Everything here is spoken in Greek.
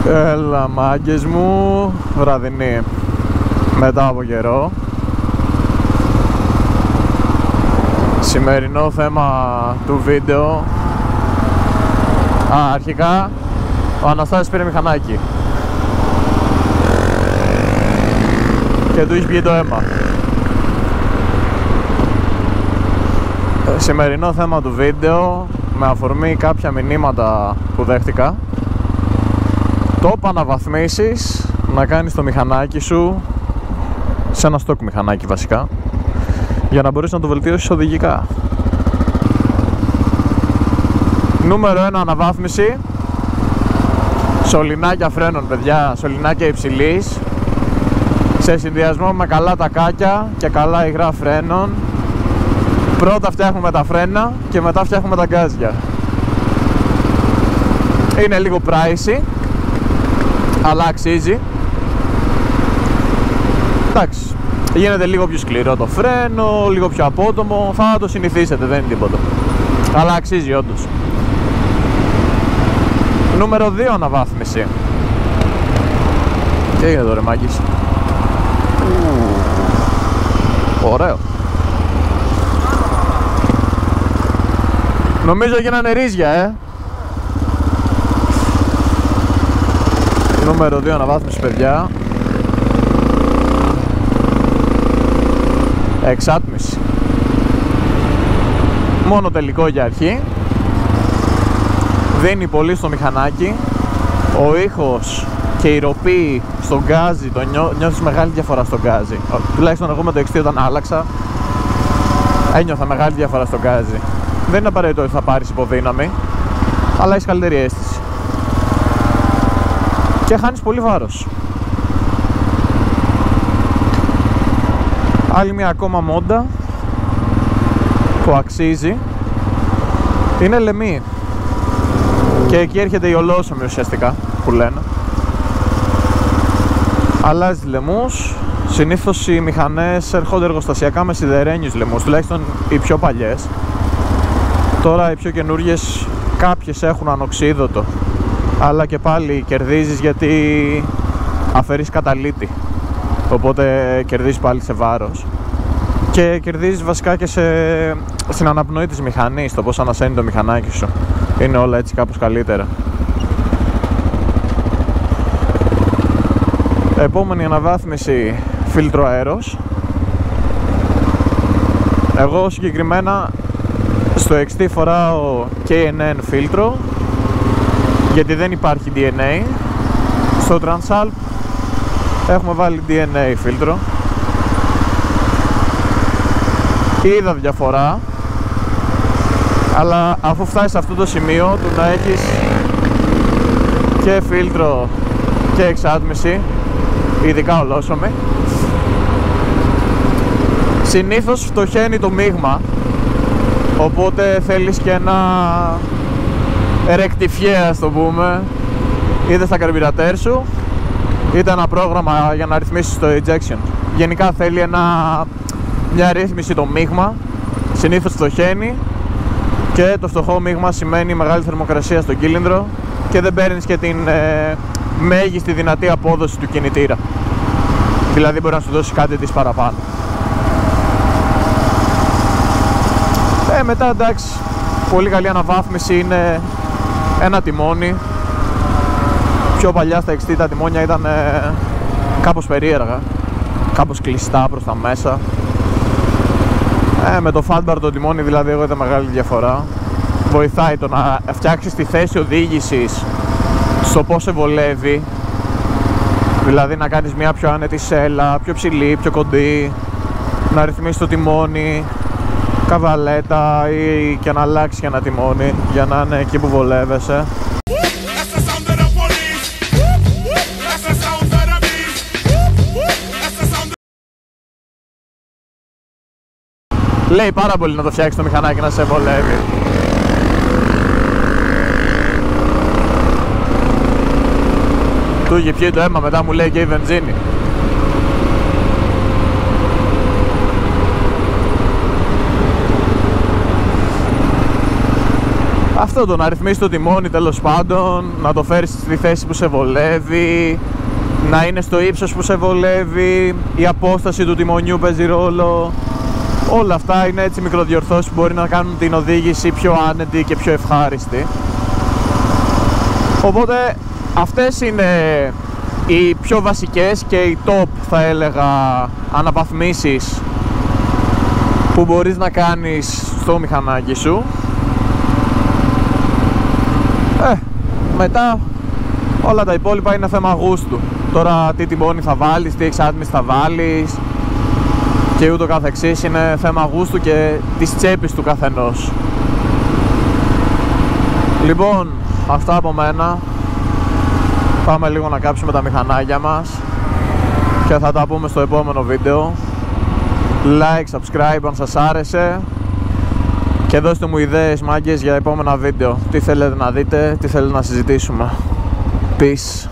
Έλα μάγκες μου, βραδινή μετά από καιρό. Σημερινό θέμα του βίντεο. Αρχικά ο Αναστάσης πήρε μηχανάκι και του έχει βγει το αίμα. Σημερινό θέμα του βίντεο, με αφορμή κάποια μηνύματα που δέχτηκα, το αναβαθμίσεις να κάνεις το μηχανάκι σου σε ένα στόκ μηχανάκι βασικά, για να μπορείς να το βελτιώσεις οδηγικά. Νούμερο 1 αναβάθμιση: σωληνάκια φρένων, παιδιά, σωληνάκια υψηλής, σε συνδυασμό με καλά τακάκια και καλά υγρά φρένων. Πρώτα φτιάχνουμε τα φρένα και μετά φτιάχνουμε τα γκάζια. Είναι λίγο pricey, αλλά αξίζει. Εντάξει, γίνεται λίγο πιο σκληρό το φρένο, λίγο πιο απότομο, θα το συνηθίσετε, δεν είναι τίποτα. Αλλά αξίζει όντως. Νούμερο 2 αναβάθμιση. Τι έγινε εδώ ρε μάγκης? Ωραίο. Νομίζω γίνανε ρύζια, Νούμερο 2 αναβάθμιση, παιδιά. Εξάτμιση. Μόνο τελικό για αρχή. Δίνει πολύ στο μηχανάκι. Ο ήχος και η ροπή στον γκάζι, νιώθεις μεγάλη διαφορά στον γκάζι. Τουλάχιστον εγώ με το XT όταν άλλαξα, ένιωθα μεγάλη διαφορά στον γκάζι. Δεν είναι απαραίτητο ότι θα πάρεις υποδύναμη, αλλά έχεις καλύτερη αίσθηση και χάνεις πολύ βάρος. Άλλη μια ακόμα μόντα που αξίζει είναι λεμί, και εκεί έρχεται η ολόσωμη ουσιαστικά που λένε. Αλλάζεις λαιμούς. Συνήθως οι μηχανές έρχονται εργοστασιακά με σιδερένιους λαιμούς, τουλάχιστον οι πιο παλιές. Τώρα οι πιο καινούργιες κάποιες έχουν ανοξίδωτο, αλλά και πάλι κερδίζεις γιατί αφαιρείς καταλύτη, οπότε κερδίζεις πάλι σε βάρος και κερδίζεις βασικά και στην αναπνοή της μηχανής, το πώς ανασένει το μηχανάκι σου. Είναι όλα έτσι κάπως καλύτερα. Επόμενη αναβάθμιση, φίλτρο αέρος. Εγώ συγκεκριμένα στο XT φοράω K&N φίλτρο, γιατί δεν υπάρχει DNA. Στο Transalp έχουμε βάλει DNA φίλτρο. Είδα διαφορά, αλλά αφού φτάσεις σε αυτό το σημείο του να έχεις και φίλτρο και εξάτμιση, ειδικά ολόσωμη, συνήθως φτωχαίνει το μείγμα, οπότε θέλεις και ένα rectifier, ας το πούμε, είτε στα καρμπυρατέρ σου είτε ένα πρόγραμμα για να ρυθμίσεις το ejection. Γενικά θέλει μια ρύθμιση το μείγμα, συνήθως φτωχαίνει, και το φτωχό μείγμα σημαίνει μεγάλη θερμοκρασία στον κύλινδρο και δεν παίρνεις και την μέγιστη δυνατή απόδοση του κινητήρα, δηλαδή μπορεί να σου δώσει κάτι της παραπάνω. Μετά εντάξει, πολύ καλή αναβάθμιση είναι ένα τιμόνι. Πιο παλιά στα XT τα τιμόνια ήταν κάπως περίεργα, κάπως κλειστά προς τα μέσα. Με το fatbar το τιμόνι δηλαδή εγώ είδα μεγάλη διαφορά. Βοηθάει το να φτιάξεις τη θέση οδήγησης στο πώς σε βολεύει, δηλαδή να κάνεις μια πιο άνετη σέλα, πιο ψηλή, πιο κοντή, να ρυθμίσεις το τιμόνι, καβαλέτα, ή και να αλλάξει ένα τιμόνι για να είναι εκεί που βολεύεσαι. Λέει πάρα πολύ να το φτιάξεις το μηχανάκι να σε βολεύει. Του είχε πιει το αίμα, μετά μου λέει και η βενζίνη. αυτό, το να ρυθμίσεις το τιμόνι τέλος πάντων, να το φέρεις στη θέση που σε βολεύει, να είναι στο ύψος που σε βολεύει, η απόσταση του τιμονιού παίζει ρόλο. Όλα αυτά είναι έτσι μικροδιορθώσεις που μπορεί να κάνουν την οδήγηση πιο άνετη και πιο ευχάριστη. Οπότε αυτές είναι οι πιο βασικές και οι top, θα έλεγα, αναβαθμίσεις που μπορείς να κάνεις στο μηχανάκι σου. Μετά όλα τα υπόλοιπα είναι θέμα γούστου. Τώρα τι τιμόνι θα βάλεις, τι εξάτμιση θα βάλεις και ούτω καθεξής, είναι θέμα γούστου και της τσέπης του καθενός. Λοιπόν, αυτά από μένα. Πάμε λίγο να κάψουμε τα μηχανάκια μας και θα τα πούμε στο επόμενο βίντεο. Like, subscribe αν σας άρεσε και δώστε μου ιδέες, μάγκες, για επόμενα βίντεο. Τι θέλετε να δείτε, τι θέλετε να συζητήσουμε. Peace.